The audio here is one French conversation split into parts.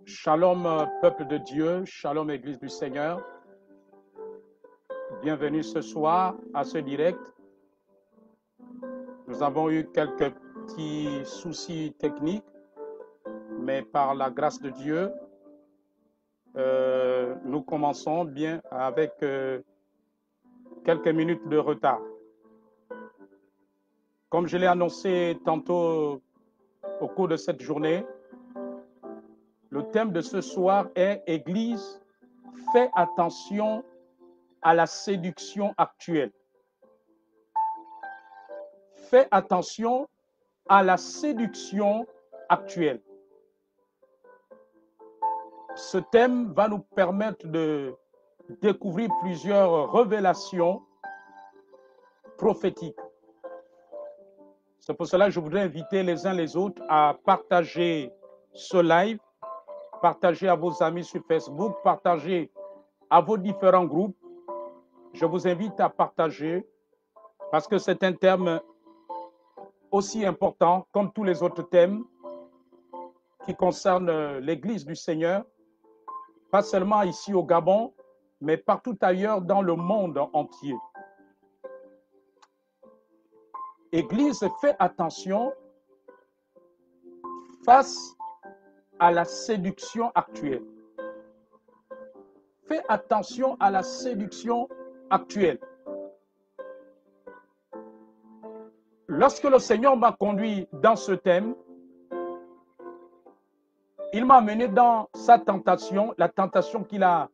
Shalom, peuple de Dieu, shalom, Église du Seigneur. Bienvenue ce soir à ce direct. Nous avons eu quelques petits soucis techniques, mais par la grâce de Dieu, nous commençons bien avec quelques minutes de retard. Comme je l'ai annoncé tantôt au cours de cette journée, le thème de ce soir est « Église, fais attention à la séduction actuelle ». Fais attention à la séduction actuelle. Ce thème va nous permettre de découvrir plusieurs révélations prophétiques. C'est pour cela que je voudrais inviter les uns les autres à partager ce live, partager à vos amis sur Facebook, partager à vos différents groupes. Je vous invite à partager parce que c'est un thème aussi important comme tous les autres thèmes qui concernent l'Église du Seigneur, pas seulement ici au Gabon, mais partout ailleurs dans le monde entier. Église, fais attention face à la séduction actuelle. Fais attention à la séduction actuelle. Lorsque le Seigneur m'a conduit dans ce thème, il m'a amené dans sa tentation, la tentation qu'il a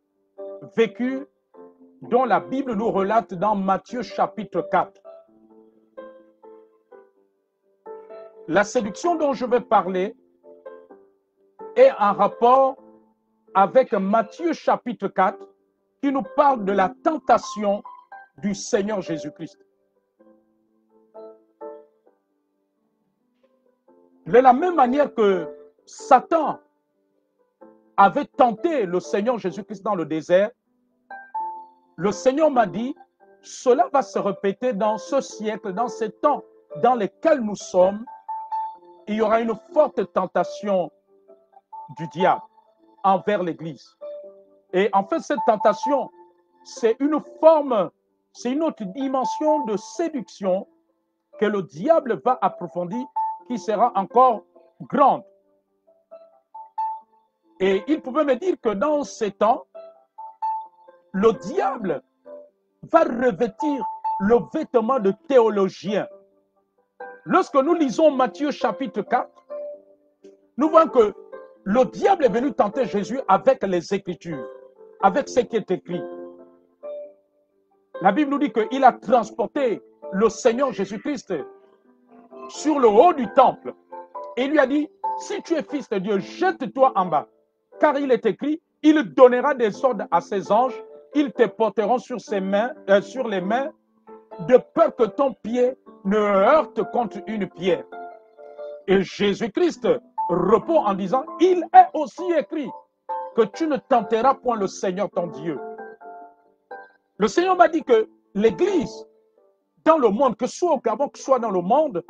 vécue, dont la Bible nous relate dans Matthieu chapitre 4. La séduction dont je vais parler est en rapport avec Matthieu chapitre 4 qui nous parle de la tentation du Seigneur Jésus-Christ. De la même manière que Satan avait tenté le Seigneur Jésus-Christ dans le désert, le Seigneur m'a dit, cela va se répéter dans ce siècle, dans ces temps dans lesquels nous sommes. Il y aura une forte tentation du diable envers l'Église. Et en fait, cette tentation, c'est une forme, c'est une autre dimension de séduction que le diable va approfondir, qui sera encore grande. Et il pouvait me dire que dans ces temps, le diable va revêtir le vêtement de théologien. Lorsque nous lisons Matthieu chapitre 4, nous voyons que le diable est venu tenter Jésus avec les Écritures, avec ce qui est écrit. La Bible nous dit qu'il a transporté le Seigneur Jésus-Christ sur le haut du temple et il lui a dit, si tu es fils de Dieu, jette-toi en bas. Car il est écrit, il donnera des ordres à ses anges, ils te porteront sur ses mains, sur les mains, de peur que ton pied ne heurte contre une pierre. Et Jésus-Christ répond en disant, il est aussi écrit que tu ne tenteras point le Seigneur ton Dieu. Le Seigneur m'a dit que l'Église, dans le monde, que ce soit au Gabon, que ce soit dans le monde,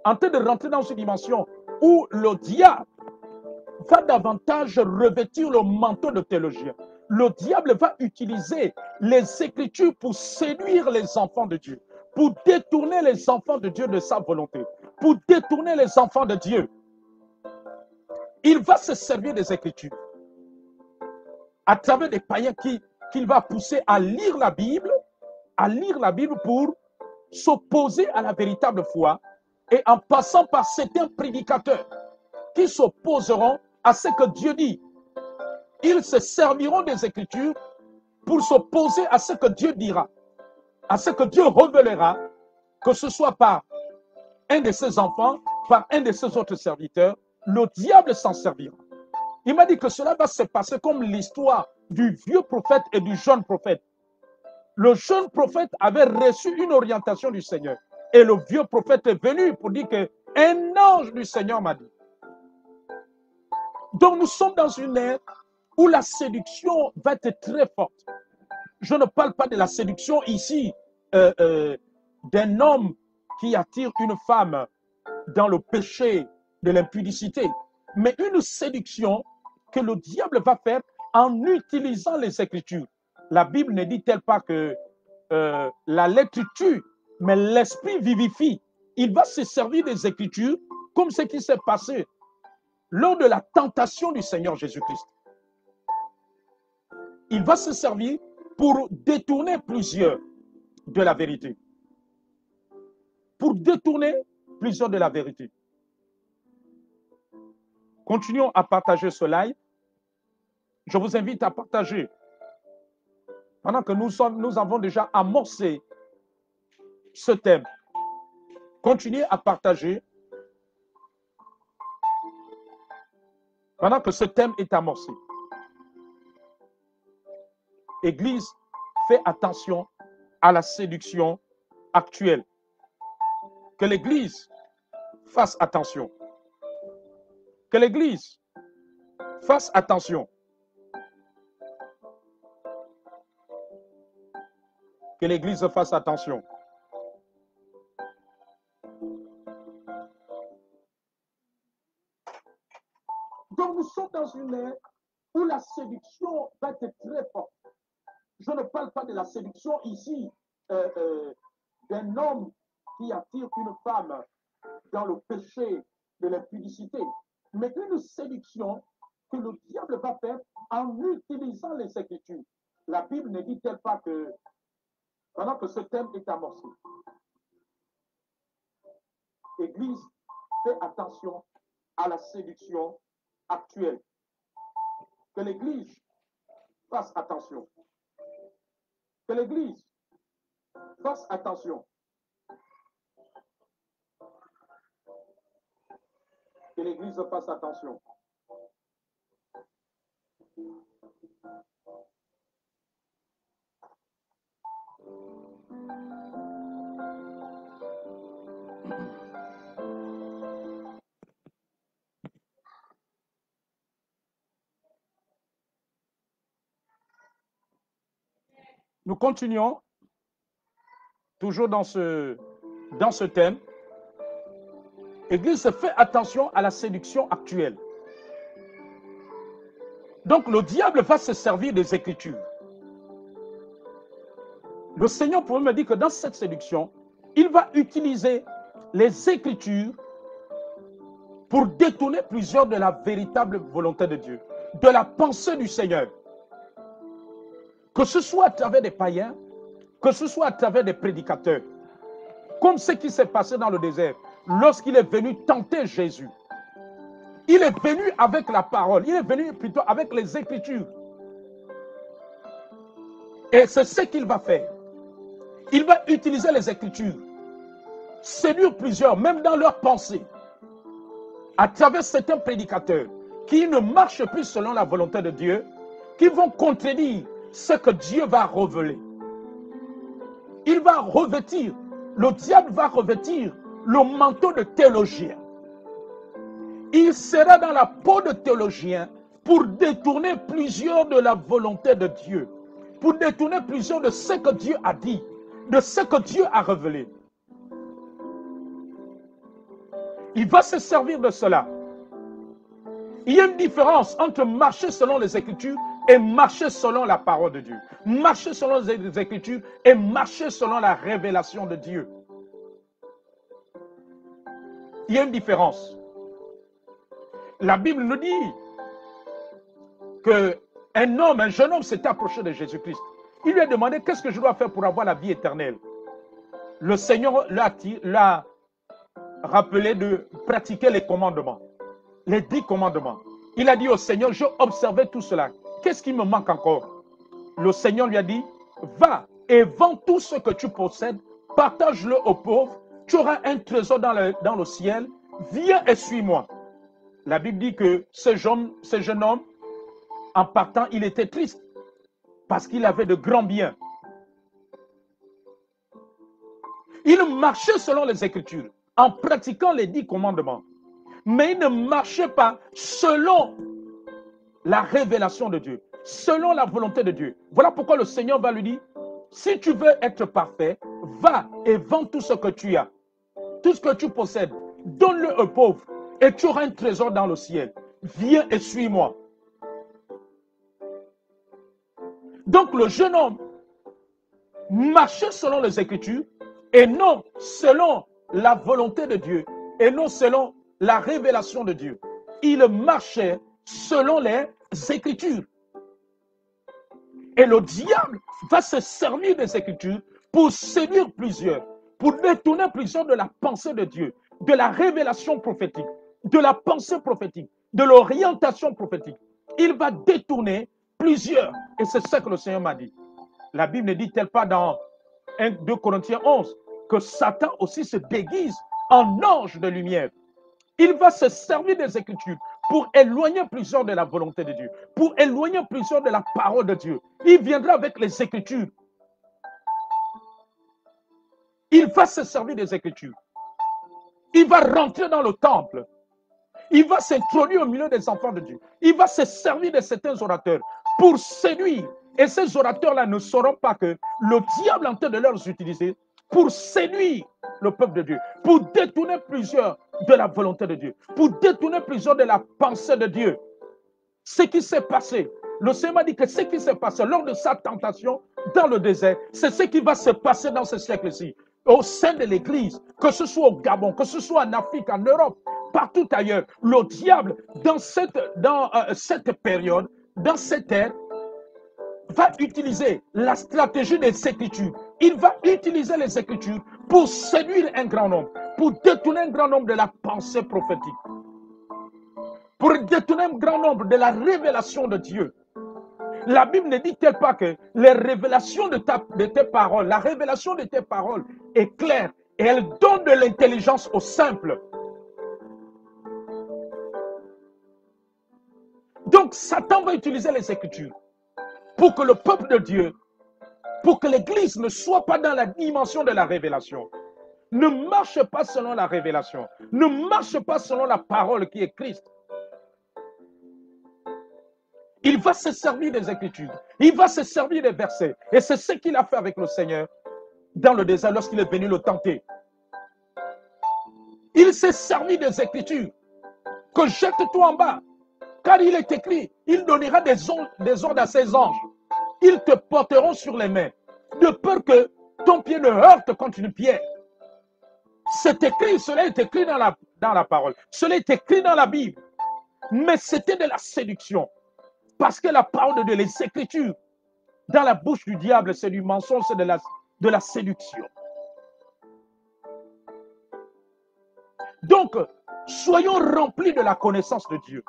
en train de rentrer dans une dimension où le diable va davantage revêtir le manteau de théologien. Le diable va utiliser les Écritures pour séduire les enfants de Dieu, pour détourner les enfants de Dieu de sa volonté, pour détourner les enfants de Dieu. Il va se servir des Écritures à travers des païens qu'il va pousser à lire la Bible pour s'opposer à la véritable foi, et en passant par certains prédicateurs qui s'opposeront à ce que Dieu dit. Ils se serviront des Écritures pour s'opposer à ce que Dieu dira, à ce que Dieu révélera, que ce soit par un de ses enfants, par un de ses autres serviteurs. Le diable s'en servira. Il m'a dit que cela va se passer comme l'histoire du vieux prophète et du jeune prophète. Le jeune prophète avait reçu une orientation du Seigneur. Et le vieux prophète est venu pour dire qu'un ange du Seigneur m'a dit. Donc nous sommes dans une ère où la séduction va être très forte. Je ne parle pas de la séduction ici d'un homme qui attire une femme dans le péché de l'impudicité, mais une séduction que le diable va faire en utilisant les Écritures. La Bible ne dit-elle pas que la lettre tue, mais l'esprit vivifie. Il va se servir des Écritures comme ce qui s'est passé lors de la tentation du Seigneur Jésus-Christ. Il va se servir pour détourner plusieurs de la vérité. Pour détourner plusieurs de la vérité. Continuons à partager ce live. Je vous invite à partager. Pendant que nous avons déjà amorcé ce thème. Continuez à partager. Pendant que ce thème est amorcé. Église, fais attention à la séduction actuelle. Que l'Église fasse attention. Que l'Église fasse attention. Que l'Église fasse attention. Donc nous sommes dans une ère où la séduction va être très forte. Je ne parle pas de la séduction ici d'un homme qui attire une femme dans le péché de l'impudicité, mais une séduction que le diable va faire en utilisant les Écritures. La Bible ne dit-elle pas que, pendant que ce thème est amorcé, Église, fais attention à la séduction actuelle. Que l'Église fasse attention. Que l'Église fasse attention. Que l'Église fasse attention. Nous continuons toujours dans ce thème. Église, fait attention à la séduction actuelle. Donc le diable va se servir des Écritures. Le Seigneur pour me dire que dans cette séduction, il va utiliser les Écritures pour détourner plusieurs de la véritable volonté de Dieu, de la pensée du Seigneur. Que ce soit à travers des païens, que ce soit à travers des prédicateurs, comme ce qui s'est passé dans le désert, lorsqu'il est venu tenter Jésus. Il est venu avec la parole, il est venu plutôt avec les Écritures. Et c'est ce qu'il va faire. Il va utiliser les Écritures, séduire plusieurs, même dans leurs pensées, à travers certains prédicateurs qui ne marchent plus selon la volonté de Dieu, qui vont contredire ce que Dieu va révéler. Il va revêtir, le diable va revêtir le manteau de théologien. Il sera dans la peau de théologien pour détourner plusieurs de la volonté de Dieu, pour détourner plusieurs de ce que Dieu a dit, de ce que Dieu a révélé. Il va se servir de cela. Il y a une différence entre marcher selon les Écritures et marcher selon la parole de Dieu. Marcher selon les Écritures et marcher selon la révélation de Dieu. Il y a une différence. La Bible nous dit qu'un homme, un jeune homme s'est approché de Jésus-Christ. Il lui a demandé, qu'est-ce que je dois faire pour avoir la vie éternelle? Le Seigneur l'a rappelé de pratiquer les commandements, les 10 commandements. Il a dit au Seigneur, j'ai observé tout cela. Qu'est-ce qui me manque encore? Le Seigneur lui a dit, va et vends tout ce que tu possèdes, partage-le aux pauvres, tu auras un trésor dans le ciel, viens et suis-moi. La Bible dit que ce jeune homme, en partant, il était triste parce qu'il avait de grands biens. Il marchait selon les Écritures, en pratiquant les 10 commandements. Mais il ne marchait pas selon la révélation de Dieu, selon la volonté de Dieu. Voilà pourquoi le Seigneur va lui dire, si tu veux être parfait, va et vends tout ce que tu as, tout ce que tu possèdes, donne-le aux pauvres et tu auras un trésor dans le ciel. Viens et suis-moi. Donc le jeune homme marchait selon les Écritures et non selon la volonté de Dieu et non selon la révélation de Dieu. Il marchait selon les Écritures. Et le diable va se servir des Écritures pour séduire plusieurs, pour détourner plusieurs de la pensée de Dieu, de la révélation prophétique, de la pensée prophétique, de l'orientation prophétique. Il va détourner plusieurs. Et c'est ce que le Seigneur m'a dit. La Bible ne dit-elle pas dans 2 Corinthiens 11 que Satan aussi se déguise en ange de lumière? Il va se servir des Écritures pour éloigner plusieurs de la volonté de Dieu, pour éloigner plusieurs de la parole de Dieu. Il viendra avec les Écritures. Il va se servir des Écritures. Il va rentrer dans le temple. Il va s'introduire au milieu des enfants de Dieu. Il va se servir de certains orateurs pour séduire. Et ces orateurs-là ne sauront pas que le diable est en train de les utiliser pour séduire le peuple de Dieu, pour détourner plusieurs de la volonté de Dieu, pour détourner plusieurs de la pensée de Dieu. Ce qui s'est passé, le Seigneur m'a dit que ce qui s'est passé lors de sa tentation dans le désert, c'est ce qui va se passer dans ce siècle-ci, au sein de l'Église, que ce soit au Gabon, que ce soit en Afrique, en Europe, partout ailleurs. Le diable, dans cette période, dans cette ère, va utiliser la stratégie des Écritures. Il va utiliser les Écritures pour séduire un grand nombre, pour détourner un grand nombre de la pensée prophétique, pour détourner un grand nombre de la révélation de Dieu. La Bible ne dit-elle pas que les révélations de tes paroles, la révélation de tes paroles est claire et elle donne de l'intelligence aux simples. Donc Satan va utiliser les Écritures pour que le peuple de Dieu, pour que l'Église ne soit pas dans la dimension de la révélation. Ne marche pas selon la révélation. Ne marche pas selon la parole qui est Christ. Il va se servir des Écritures. Il va se servir des versets. Et c'est ce qu'il a fait avec le Seigneur dans le désert lorsqu'il est venu le tenter. Il s'est servi des Écritures. Que jette-toi en bas. Car il est écrit, il donnera des ordres à ses anges. Ils te porteront sur les mains, de peur que ton pied ne heurte contre une pierre. C'est écrit, cela est écrit dans la parole. Cela est écrit dans la Bible. Mais c'était de la séduction. Parce que la parole de Dieu, les Écritures, dans la bouche du diable, c'est du mensonge, c'est de la séduction. Donc, soyons remplis de la connaissance de Dieu.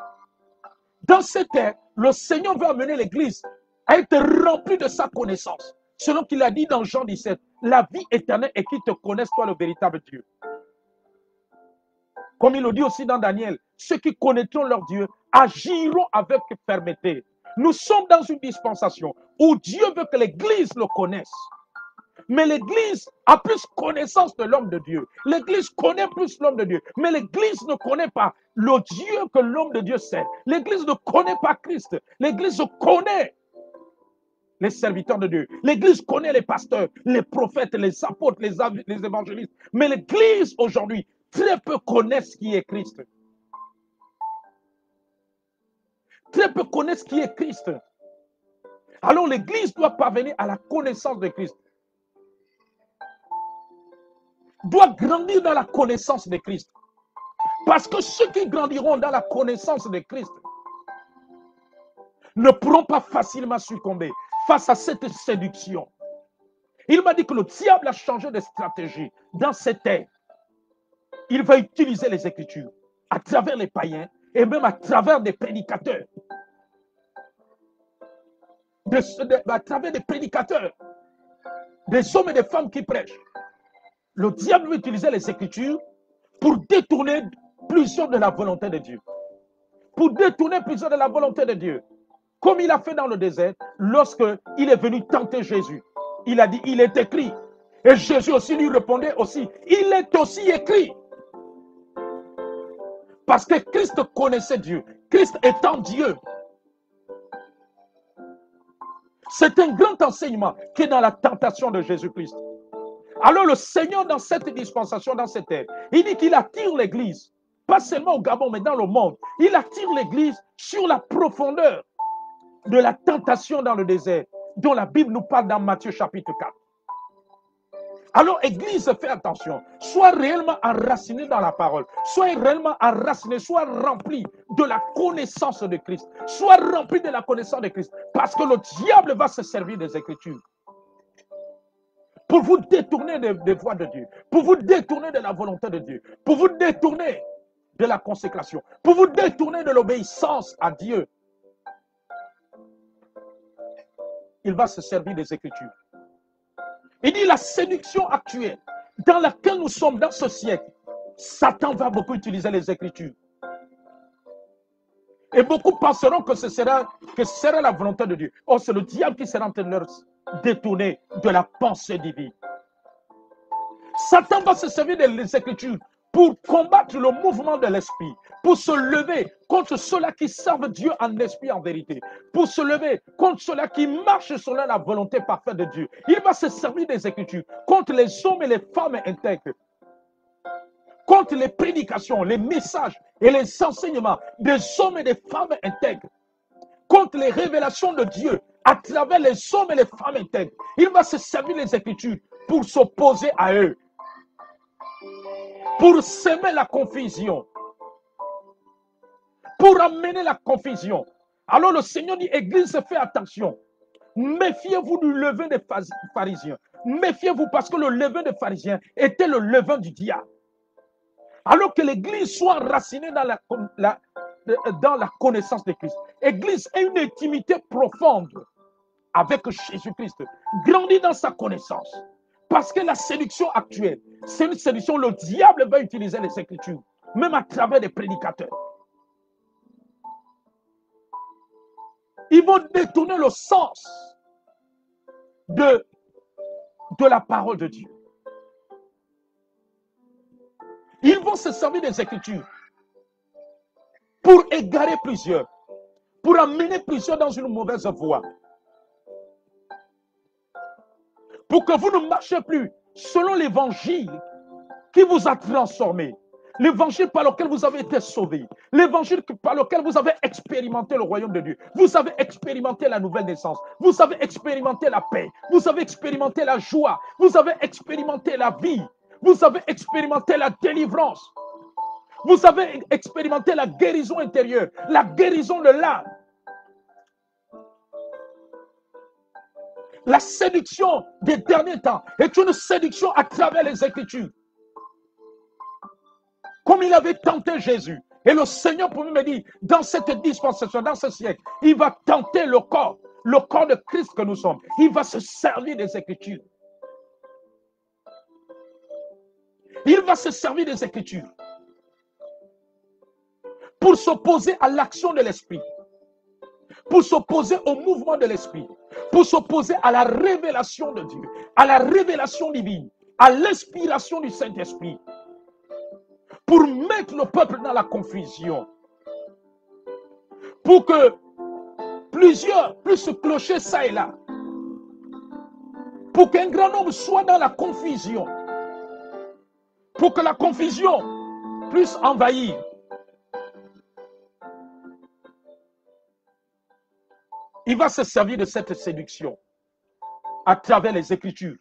Dans cette ère, le Seigneur veut amener l'Église à être remplie de sa connaissance. Selon qu'il a dit dans Jean 17, la vie éternelle est qu'ils te connaissent, toi, le véritable Dieu. Comme il le dit aussi dans Daniel, ceux qui connaîtront leur Dieu agiront avec fermeté. Nous sommes dans une dispensation où Dieu veut que l'Église le connaisse. Mais l'Église a plus connaissance de l'homme de Dieu. L'Église connaît plus l'homme de Dieu. Mais l'Église ne connaît pas le Dieu que l'homme de Dieu sert. L'Église ne connaît pas Christ. L'Église connaît les serviteurs de Dieu. L'Église connaît les pasteurs, les prophètes, les apôtres, les évangélistes. Mais l'Église aujourd'hui, très peu connaissent qui est Christ. Très peu connaissent qui est Christ. Alors l'Église doit parvenir à la connaissance de Christ. Doit grandir dans la connaissance de Christ. Parce que ceux qui grandiront dans la connaissance de Christ ne pourront pas facilement succomber face à cette séduction. Il m'a dit que le diable a changé de stratégie dans cette ère. Il va utiliser les Écritures à travers les païens et même à travers des prédicateurs. À travers des prédicateurs, des hommes et des femmes qui prêchent. Le diable veut utiliser les Écritures pour détourner plusieurs de la volonté de Dieu. Pour détourner plusieurs de la volonté de Dieu. Comme il a fait dans le désert, lorsqu'il est venu tenter Jésus. Il a dit, il est écrit. Et Jésus aussi lui répondait aussi, il est aussi écrit. Parce que Christ connaissait Dieu. Christ étant Dieu. C'est un grand enseignement qui est dans la tentation de Jésus-Christ. Alors le Seigneur, dans cette dispensation, dans cette ère, il dit qu'il attire l'Église, pas seulement au Gabon, mais dans le monde. Il attire l'Église sur la profondeur de la tentation dans le désert, dont la Bible nous parle dans Matthieu chapitre 4. Alors, Église, fais attention. Sois réellement enraciné dans la parole. Sois réellement enraciné, sois rempli de la connaissance de Christ. Sois rempli de la connaissance de Christ. Parce que le diable va se servir des Écritures pour vous détourner des voies de Dieu, pour vous détourner de la volonté de Dieu, pour vous détourner de la consécration, pour vous détourner de l'obéissance à Dieu. Il va se servir des Écritures. Il dit la séduction actuelle dans laquelle nous sommes dans ce siècle, Satan va beaucoup utiliser les Écritures. Et beaucoup penseront que ce sera la volonté de Dieu. Or, c'est le diable qui sera en train de leur détourner de la pensée divine. Satan va se servir des Écritures pour combattre le mouvement de l'esprit, pour se lever contre ceux-là qui servent Dieu en esprit, en vérité, pour se lever contre ceux-là qui marchent selon la volonté parfaite de Dieu. Il va se servir des Écritures contre les hommes et les femmes intègres, contre les prédications, les messages et les enseignements des hommes et des femmes intègres, contre les révélations de Dieu à travers les hommes et les femmes intègres. Il va se servir des Écritures pour s'opposer à eux, pour semer la confusion, pour amener la confusion. Alors le Seigneur dit, Église, faites attention. Méfiez-vous du levain des pharisiens. Méfiez-vous parce que le levain des pharisiens était le levain du diable. Alors que l'Église soit enracinée dans la connaissance de Christ. L'Église a une intimité profonde avec Jésus-Christ. Grandit dans sa connaissance. Parce que la séduction actuelle, c'est une séduction, le diable va utiliser les Écritures, même à travers des prédicateurs. Ils vont détourner le sens de la parole de Dieu. Ils vont se servir des Écritures pour égarer plusieurs, pour amener plusieurs dans une mauvaise voie. Pour que vous ne marchiez plus selon l'évangile qui vous a transformé. L'évangile par lequel vous avez été sauvé. L'évangile par lequel vous avez expérimenté le royaume de Dieu. Vous avez expérimenté la nouvelle naissance. Vous avez expérimenté la paix. Vous avez expérimenté la joie. Vous avez expérimenté la vie. Vous avez expérimenté la délivrance. Vous avez expérimenté la guérison intérieure. La guérison de l'âme. La séduction des derniers temps est une séduction à travers les Écritures. Comme il avait tenté Jésus. Et le Seigneur pour me dire, dans cette dispensation, dans ce siècle, il va tenter le corps de Christ que nous sommes. Il va se servir des Écritures. Il va se servir des Écritures pour s'opposer à l'action de l'Esprit, pour s'opposer au mouvement de l'Esprit, pour s'opposer à la révélation de Dieu, à la révélation divine, à l'inspiration du Saint-Esprit, pour mettre le peuple dans la confusion, pour que plusieurs puissent se clocher ça et là, pour qu'un grand nombre soit dans la confusion, pour que la confusion puisse envahir. Il va se servir de cette séduction à travers les Écritures.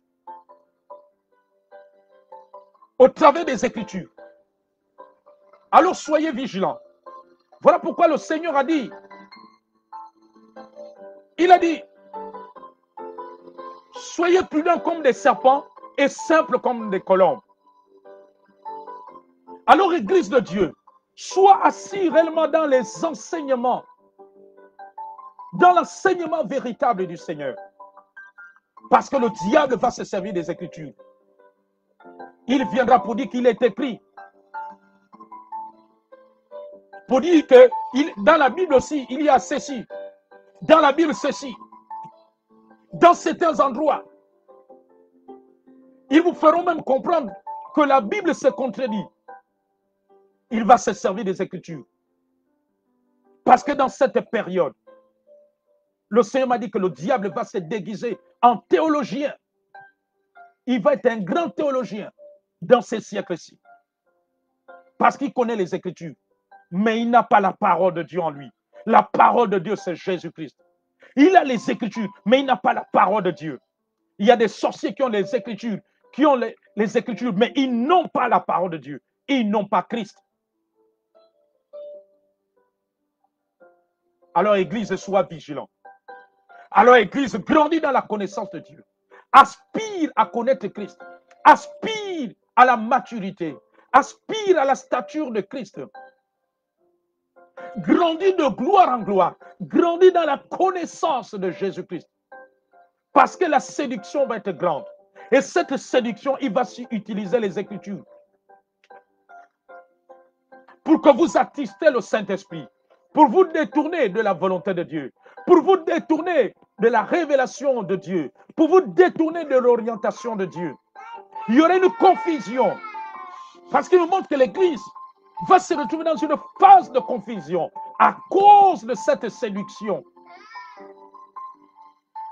Au travers des Écritures. Alors soyez vigilants. Voilà pourquoi le Seigneur a dit, il a dit, soyez prudents comme des serpents et simples comme des colombes. Alors, Église de Dieu, sois assis réellement dans les enseignements, dans l'enseignement véritable du Seigneur. Parce que le diable va se servir des Écritures. Il viendra pour dire qu'il est écrit. Pour dire que dans la Bible aussi, il y a ceci. Dans la Bible, ceci. Dans certains endroits, ils vous feront même comprendre que la Bible se contredit. Il va se servir des Écritures. Parce que dans cette période, le Seigneur m'a dit que le diable va se déguiser en théologien. Il va être un grand théologien dans ces siècles-ci. Parce qu'il connaît les Écritures. Mais il n'a pas la parole de Dieu en lui. La parole de Dieu, c'est Jésus-Christ. Il a les Écritures, mais il n'a pas la parole de Dieu. Il y a des sorciers qui ont les Écritures, les Écritures, mais ils n'ont pas la parole de Dieu. Ils n'ont pas Christ. Alors, Église, sois vigilant. Alors, Église, grandis dans la connaissance de Dieu. Aspire à connaître Christ. Aspire à la maturité. Aspire à la stature de Christ. Grandis de gloire en gloire. Grandis dans la connaissance de Jésus-Christ. Parce que la séduction va être grande. Et cette séduction, il va utiliser les Écritures pour que vous attistez le Saint-Esprit, pour vous détourner de la volonté de Dieu, pour vous détourner de la révélation de Dieu, pour vous détourner de l'orientation de Dieu. Il y aurait une confusion. Parce qu'il nous montre que l'Église va se retrouver dans une phase de confusion à cause de cette séduction.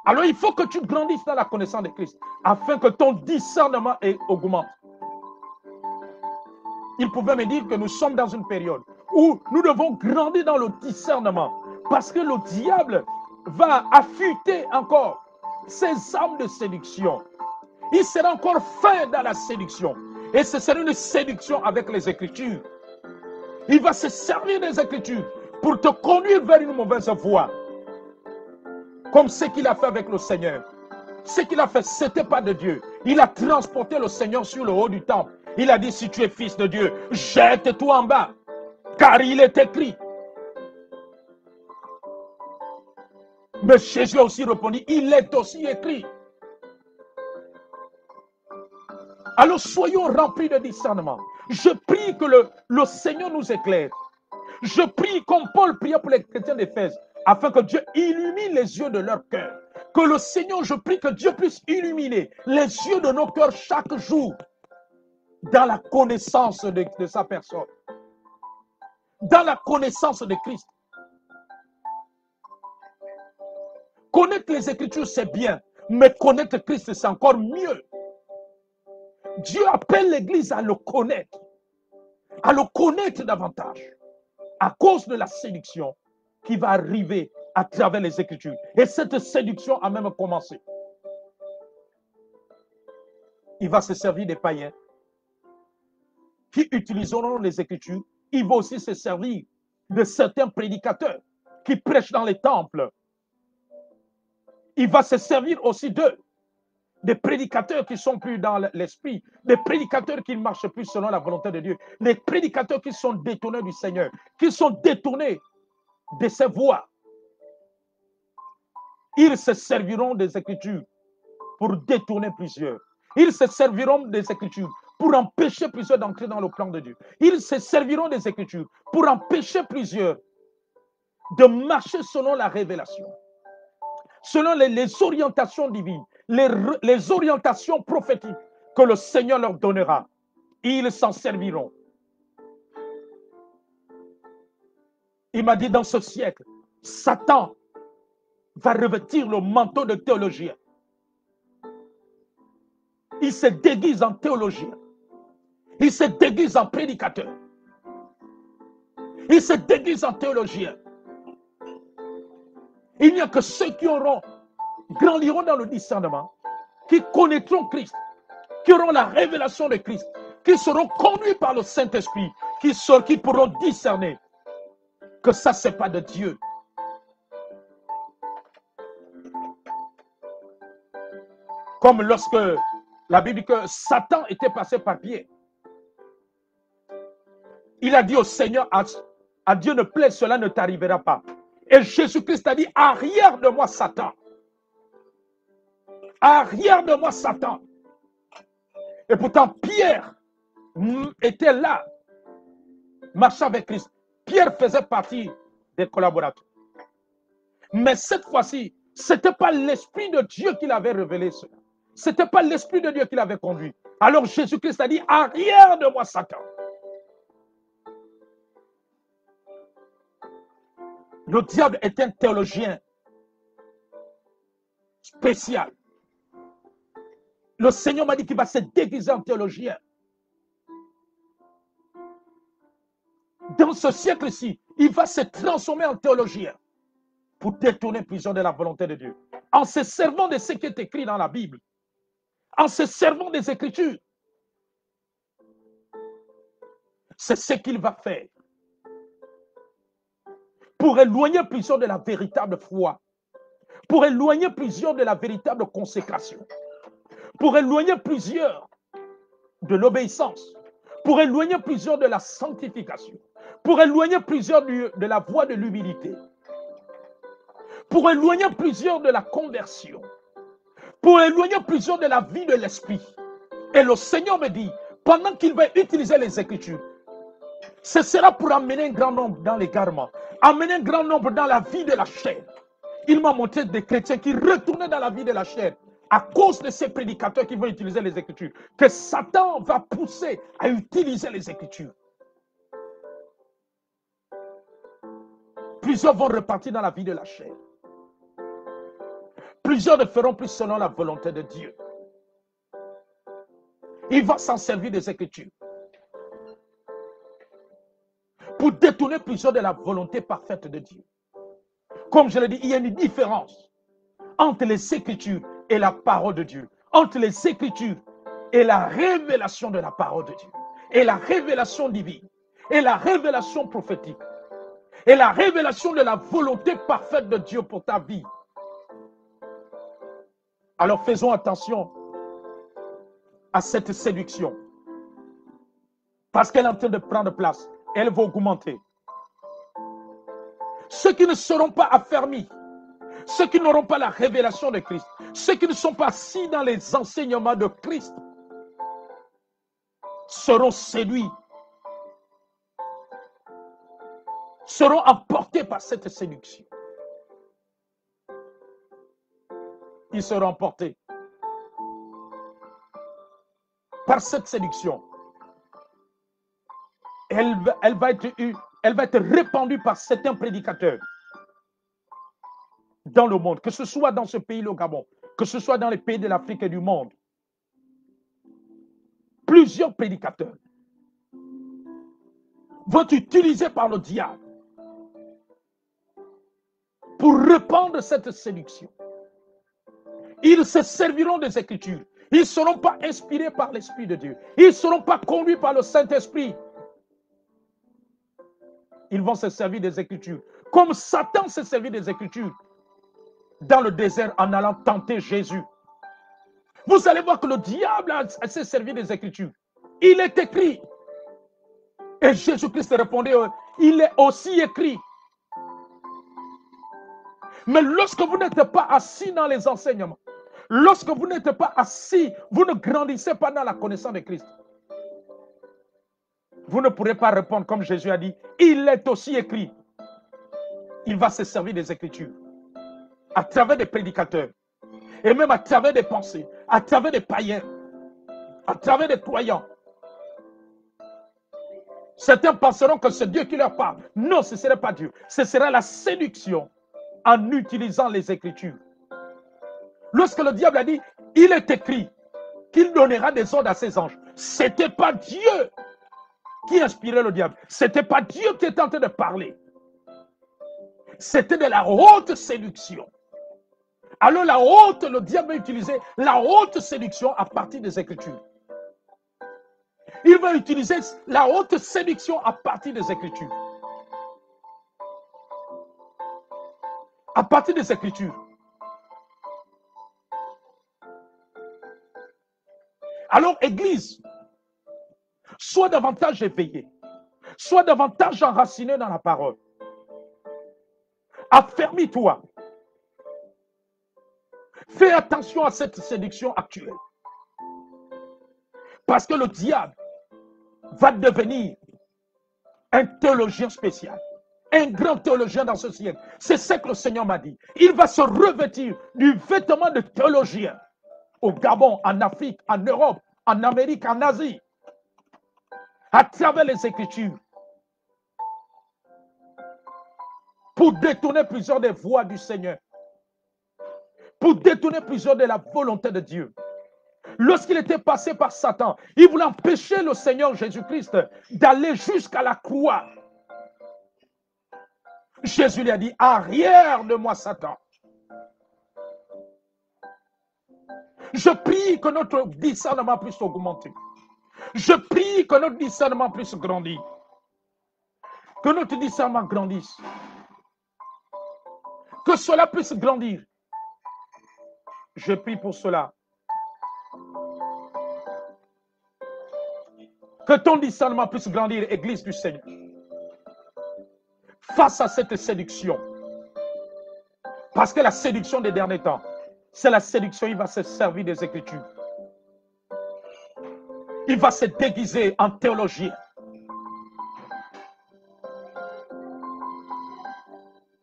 Alors il faut que tu grandisses dans la connaissance de Christ afin que ton discernement augmente. Il pouvait me dire que nous sommes dans une période où nous devons grandir dans le discernement parce que le diable va affûter encore ses armes de séduction. Il sera encore fin dans la séduction. Et ce sera une séduction avec les Écritures. Il va se servir des Écritures pour te conduire vers une mauvaise voie. Comme ce qu'il a fait avec le Seigneur. Ce qu'il a fait, ce n'était pas de Dieu. Il a transporté le Seigneur sur le haut du temple. Il a dit, si tu es fils de Dieu, jette-toi en bas. Car il est écrit. Mais Jésus a aussi répondu, il est aussi écrit. Alors soyons remplis de discernement. Je prie que le Seigneur nous éclaire. Je prie comme Paul priait pour les chrétiens d'Éphèse, afin que Dieu illumine les yeux de leur cœur. Que le Seigneur, je prie que Dieu puisse illuminer les yeux de nos cœurs chaque jour dans la connaissance de sa personne. Dans la connaissance de Christ. Connaître les Écritures, c'est bien, mais connaître Christ, c'est encore mieux. Dieu appelle l'Église à le connaître davantage, à cause de la séduction qui va arriver à travers les Écritures. Et cette séduction a même commencé. Il va se servir des païens qui utiliseront les Écritures. Il va aussi se servir de certains prédicateurs qui prêchent dans les temples. Il va se servir aussi d'eux. Des prédicateurs qui ne sont plus dans l'esprit, des prédicateurs qui ne marchent plus selon la volonté de Dieu, des prédicateurs qui sont détournés du Seigneur, qui sont détournés de ses voies. Ils se serviront des Écritures pour détourner plusieurs. Ils se serviront des Écritures pour empêcher plusieurs d'entrer dans le plan de Dieu. Ils se serviront des Écritures pour empêcher plusieurs de marcher selon la révélation, selon les orientations divines, les orientations prophétiques que le Seigneur leur donnera. Ils s'en serviront. Il m'a dit, dans ce siècle, Satan va revêtir le manteau de théologien. Il se déguise en théologien. Il se déguise en prédicateur. Il se déguise en théologien. Il n'y a que ceux qui grandiront dans le discernement, qui connaîtront Christ, qui auront la révélation de Christ, qui seront conduits par le Saint-Esprit, qui pourront discerner que ça, ce n'est pas de Dieu. Comme lorsque la Bible dit que Satan était passé par pied. Il a dit au Seigneur, à Dieu ne plaît, cela ne t'arrivera pas. Et Jésus-Christ a dit, arrière de moi, Satan. Arrière de moi, Satan. Et pourtant, Pierre était là, marchait avec Christ. Pierre faisait partie des collaborateurs. Mais cette fois-ci, ce n'était pas l'Esprit de Dieu qui l'avait révélé cela. Ce n'était pas l'Esprit de Dieu qui l'avait conduit. Alors Jésus-Christ a dit, arrière de moi, Satan. Le diable est un théologien spécial. Le Seigneur m'a dit qu'il va se déguiser en théologien. Dans ce siècle-ci, il va se transformer en théologien pour détourner plusieurs de la volonté de Dieu. En se servant de ce qui est écrit dans la Bible, en se servant des Écritures, c'est ce qu'il va faire pour éloigner plusieurs de la véritable foi, pour éloigner plusieurs de la véritable consécration, pour éloigner plusieurs de l'obéissance, pour éloigner plusieurs de la sanctification, pour éloigner plusieurs de la voie de l'humilité, pour éloigner plusieurs de la conversion, pour éloigner plusieurs de la vie de l'esprit. Et le Seigneur me dit, pendant qu'il va utiliser les Écritures, ce sera pour amener un grand nombre dans l'égarement, amener un grand nombre dans la vie de la chair. Il m'a montré des chrétiens qui retournaient dans la vie de la chair à cause de ces prédicateurs qui vont utiliser les Écritures, que Satan va pousser à utiliser les Écritures. Plusieurs vont repartir dans la vie de la chair. Plusieurs ne feront plus selon la volonté de Dieu. Il va s'en servir des Écritures pour détourner plusieurs de la volonté parfaite de Dieu. Comme je l'ai dit, il y a une différence entre les Écritures et la parole de Dieu, entre les Écritures et la révélation de la parole de Dieu, et la révélation divine, et la révélation prophétique, et la révélation de la volonté parfaite de Dieu pour ta vie. Alors faisons attention à cette séduction, parce qu'elle est en train de prendre place, elle va augmenter. Ceux qui ne seront pas affermis, ceux qui n'auront pas la révélation de Christ, ceux qui ne sont pas assis dans les enseignements de Christ, seront séduits, seront emportés par cette séduction. Ils seront emportés par cette séduction. Elle va être répandue par certains prédicateurs dans le monde, que ce soit dans ce pays, le Gabon, que ce soit dans les pays de l'Afrique et du monde. Plusieurs prédicateurs vont être utilisés par le diable pour répandre cette séduction. Ils se serviront des Écritures. Ils ne seront pas inspirés par l'Esprit de Dieu. Ils ne seront pas conduits par le Saint-Esprit. Ils vont se servir des Écritures. Comme Satan s'est servi des Écritures dans le désert en allant tenter Jésus. Vous allez voir que le diable s'est servi des Écritures. Il est écrit. Et Jésus-Christ répondait, il est aussi écrit. Mais lorsque vous n'êtes pas assis dans les enseignements, lorsque vous n'êtes pas assis, vous ne grandissez pas dans la connaissance de Christ, vous ne pourrez pas répondre comme Jésus a dit, il est aussi écrit. Il va se servir des Écritures à travers des prédicateurs et même à travers des pensées, à travers des païens, à travers des croyants. Certains penseront que c'est Dieu qui leur parle. Non, ce ne serait pas Dieu. Ce sera la séduction en utilisant les Écritures. Lorsque le diable a dit, il est écrit qu'il donnera des ordres à ses anges. Ce n'était pas Dieu qui inspirait le diable. Ce n'était pas Dieu qui était en train de parler. C'était de la haute séduction. Alors le diable va utiliser la haute séduction à partir des Écritures. Il va utiliser la haute séduction à partir des Écritures. À partir des Écritures. Alors, Église, sois davantage éveillée, sois davantage enracinée dans la parole. Affermis-toi. Fais attention à cette séduction actuelle. Parce que le diable va devenir un théologien spécial, un grand théologien dans ce siècle. C'est ce que le Seigneur m'a dit. Il va se revêtir du vêtement de théologien au Gabon, en Afrique, en Europe, en Amérique, en Asie, à travers les Écritures, pour détourner plusieurs des voies du Seigneur, pour détourner plusieurs de la volonté de Dieu. Lorsqu'il était passé par Satan, il voulait empêcher le Seigneur Jésus-Christ d'aller jusqu'à la croix. Jésus lui a dit, arrière de moi, Satan. Je prie que notre discernement puisse augmenter. Je prie que notre discernement puisse grandir. Que notre discernement grandisse. Que cela puisse grandir. Je prie pour cela. Que ton discernement puisse grandir, Église du Seigneur. Face à cette séduction. Parce que la séduction des derniers temps, c'est la séduction, il va se servir des Écritures. Il va se déguiser en théologien.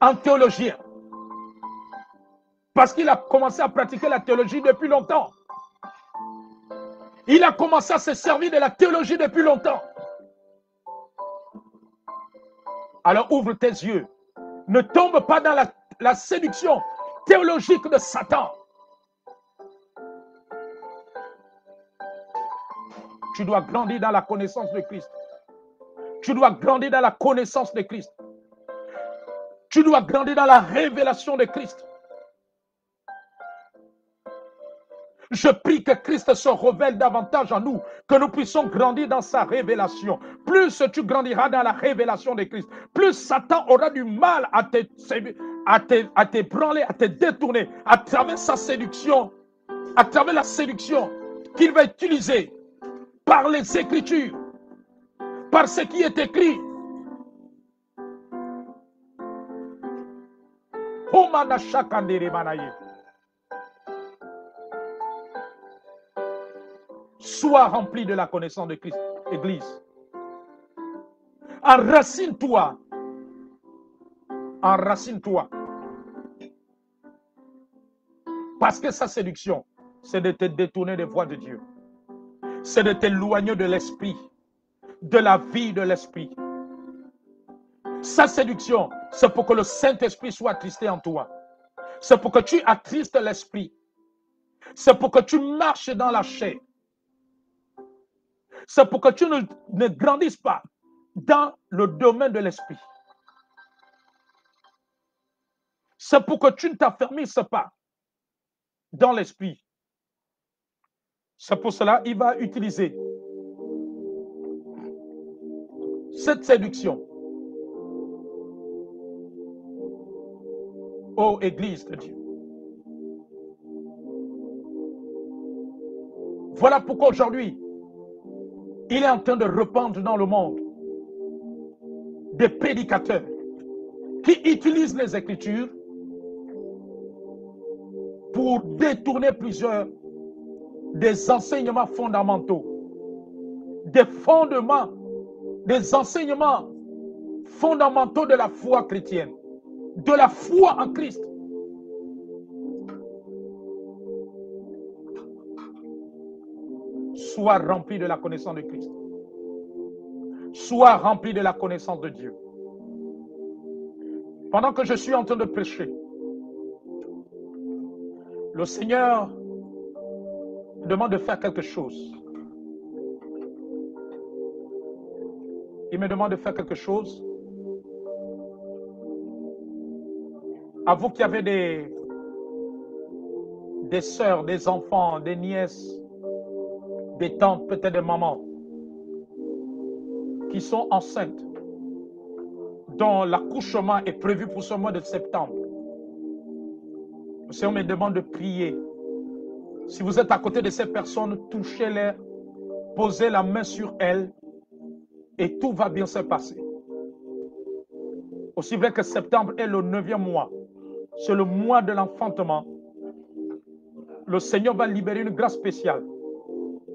En théologien. Parce qu'il a commencé à pratiquer la théologie depuis longtemps. Il a commencé à se servir de la théologie depuis longtemps. Alors ouvre tes yeux. Ne tombe pas dans la séduction théologique de Satan. Tu dois grandir dans la connaissance de Christ. Tu dois grandir dans la connaissance de Christ. Tu dois grandir dans la révélation de Christ. Je prie que Christ se révèle davantage en nous, que nous puissions grandir dans sa révélation. Plus tu grandiras dans la révélation de Christ, plus Satan aura du mal à te branler, à te détourner à travers sa séduction, à travers la séduction qu'il va utiliser par les Écritures, par ce qui est écrit. Sois rempli de la connaissance de Christ, Église. Enracine-toi. Enracine-toi. Parce que sa séduction, c'est de te détourner des voies de Dieu. C'est de t'éloigner de l'esprit, de la vie de l'esprit. Sa séduction, c'est pour que le Saint-Esprit soit attristé en toi. C'est pour que tu attristes l'esprit. C'est pour que tu marches dans la chair. C'est pour que tu ne grandisses pas dans le domaine de l'esprit. C'est pour que tu ne t'affermisses pas dans l'esprit. C'est pour cela qu'il va utiliser cette séduction. Ô Église de Dieu. Voilà pourquoi aujourd'hui, il est en train de répandre dans le monde des prédicateurs qui utilisent les Écritures pour détourner plusieurs des enseignements fondamentaux, des fondements, des enseignements fondamentaux de la foi chrétienne, de la foi en Christ. Sois rempli de la connaissance de Christ. Sois rempli de la connaissance de Dieu. Pendant que je suis en train de prêcher, le Seigneur me demande de faire quelque chose. Il me demande de faire quelque chose. À vous qui avez des sœurs, des enfants, des nièces, des tantes, peut-être des mamans, qui sont enceintes, dont l'accouchement est prévu pour ce mois de septembre. Le Seigneur me demande de prier. Si vous êtes à côté de ces personnes, touchez-les, posez la main sur elles et tout va bien se passer. Aussi vrai que septembre est le 9e mois, c'est le mois de l'enfantement, le Seigneur va libérer une grâce spéciale.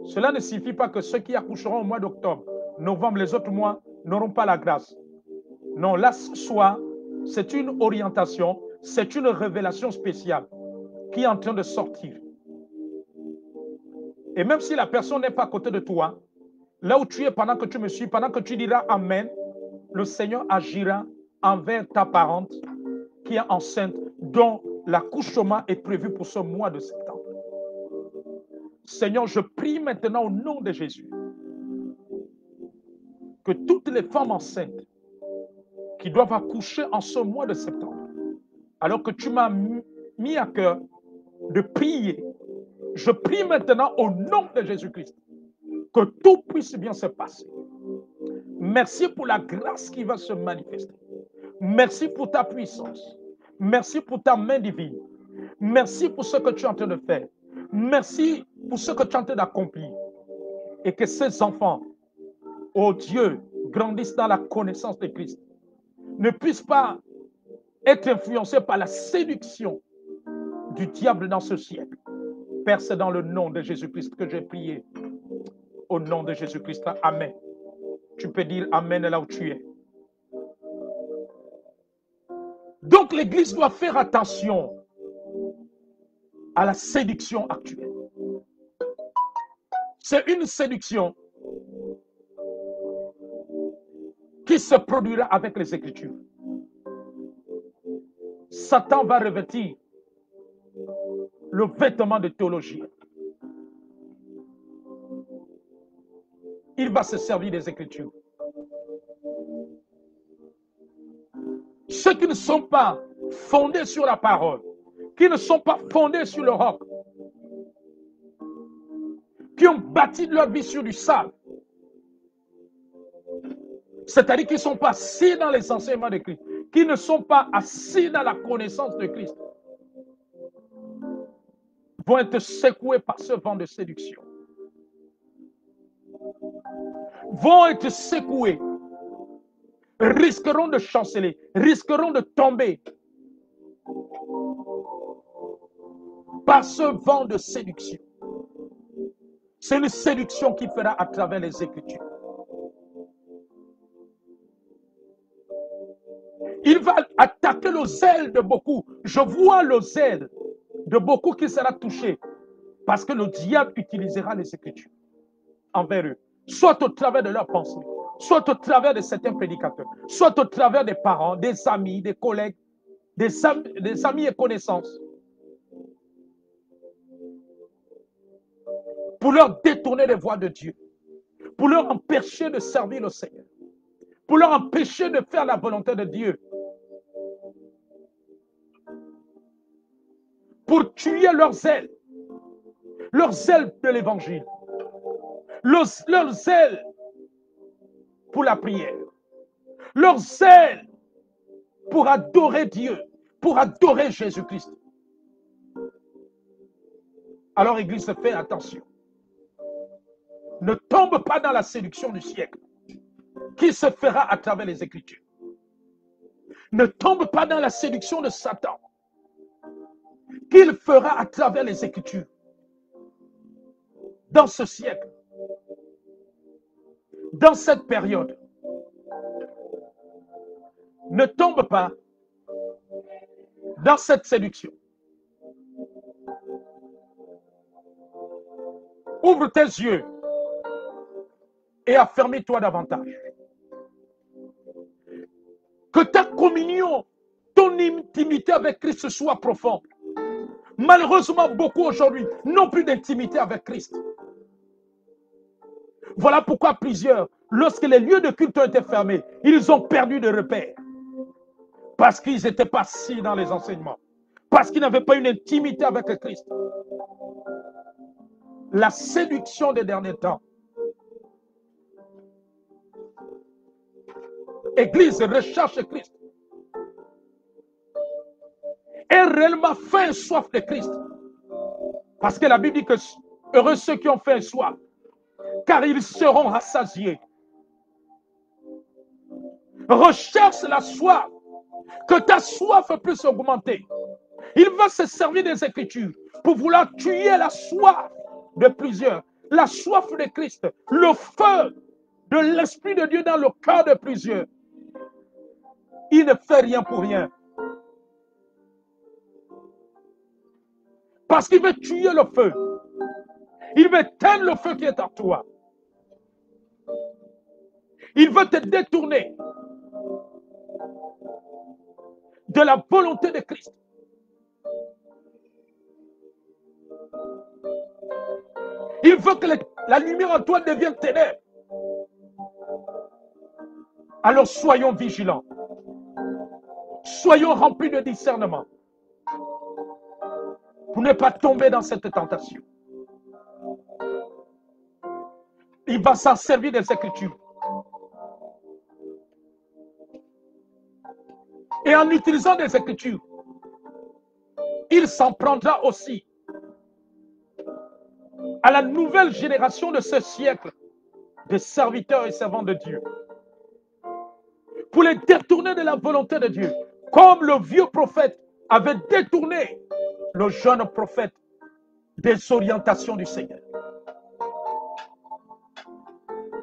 Cela ne signifie pas que ceux qui accoucheront au mois d'octobre, novembre, les autres mois, n'auront pas la grâce. Non, là, soit, c'est une orientation, c'est une révélation spéciale qui est en train de sortir. Et même si la personne n'est pas à côté de toi, là où tu es pendant que tu me suis, pendant que tu diras Amen, le Seigneur agira envers ta parente qui est enceinte, dont l'accouchement est prévu pour ce mois de septembre. Seigneur, je prie maintenant au nom de Jésus que toutes les femmes enceintes qui doivent accoucher en ce mois de septembre, alors que tu m'as mis à cœur de prier, je prie maintenant au nom de Jésus-Christ que tout puisse bien se passer. Merci pour la grâce qui va se manifester. Merci pour ta puissance. Merci pour ta main divine. Merci pour ce que tu es en train de faire. Merci pour ce que tu es en train d'accomplir. Et que ces enfants, oh Dieu, grandissent dans la connaissance de Christ. Ne puissent pas être influencés par la séduction du diable dans ce siècle. Père, c'est dans le nom de Jésus-Christ que j'ai prié. Au nom de Jésus-Christ, Amen. Tu peux dire Amen là où tu es. Donc l'Église doit faire attention à la séduction actuelle. C'est une séduction qui se produira avec les Écritures. Satan va revêtir le vêtement de théologie. Il va se servir des Écritures. Ceux qui ne sont pas fondés sur la parole, qui ne sont pas fondés sur le roc, qui ont bâti leur vie sur du sable, c'est-à-dire qui ne sont pas assis dans les enseignements de Christ, qui ne sont pas assis dans la connaissance de Christ, vont être secoués par ce vent de séduction. Vont être secoués, risqueront de chanceler, risqueront de tomber par ce vent de séduction. C'est une séduction qui fera à travers les Écritures. Il va attaquer le zèle de beaucoup. Je vois le zèle de beaucoup qui sera touché parce que le diable utilisera les Écritures envers eux, soit au travers de leurs pensées, soit au travers de certains prédicateurs, soit au travers des parents, des amis, des collègues, des amis et connaissances, pour leur détourner les voies de Dieu, pour leur empêcher de servir le Seigneur, pour leur empêcher de faire la volonté de Dieu, pour tuer leur zèle de l'évangile, leur zèle pour la prière, leur zèle pour adorer Dieu, pour adorer Jésus-Christ. Alors, Église, fais attention. Ne tombe pas dans la séduction du siècle qui se fera à travers les Écritures. Ne tombe pas dans la séduction de Satan qu'il fera à travers les Écritures. Dans ce siècle, dans cette période, ne tombe pas dans cette séduction. Ouvre tes yeux et affermis-toi davantage. Que ta communion, ton intimité avec Christ soit profonde. Malheureusement, beaucoup aujourd'hui n'ont plus d'intimité avec Christ. Voilà pourquoi plusieurs, lorsque les lieux de culte ont été fermés, ils ont perdu de repères. Parce qu'ils n'étaient pas assis dans les enseignements. Parce qu'ils n'avaient pas une intimité avec le Christ. La séduction des derniers temps. Église, recherche Christ. Et réellement faim et soif de Christ. Parce que la Bible dit que heureux ceux qui ont faim et soif, car ils seront rassasiés. Recherche la soif, que ta soif puisse augmenter. Il va se servir des Écritures pour vouloir tuer la soif de plusieurs, la soif de Christ, le feu de l'Esprit de Dieu dans le cœur de plusieurs. Il ne fait rien pour rien. Parce qu'il veut tuer le feu. Il veut éteindre le feu qui est en toi. Il veut te détourner de la volonté de Christ. Il veut que la lumière en toi devienne ténèbres. Alors soyons vigilants. Soyons remplis de discernement pour ne pas tomber dans cette tentation. Il va s'en servir des Écritures. Et en utilisant des Écritures, il s'en prendra aussi à la nouvelle génération de ce siècle de serviteurs et servants de Dieu, pour les détourner de la volonté de Dieu, comme le vieux prophète avait détourné le jeune prophète des orientations du Seigneur.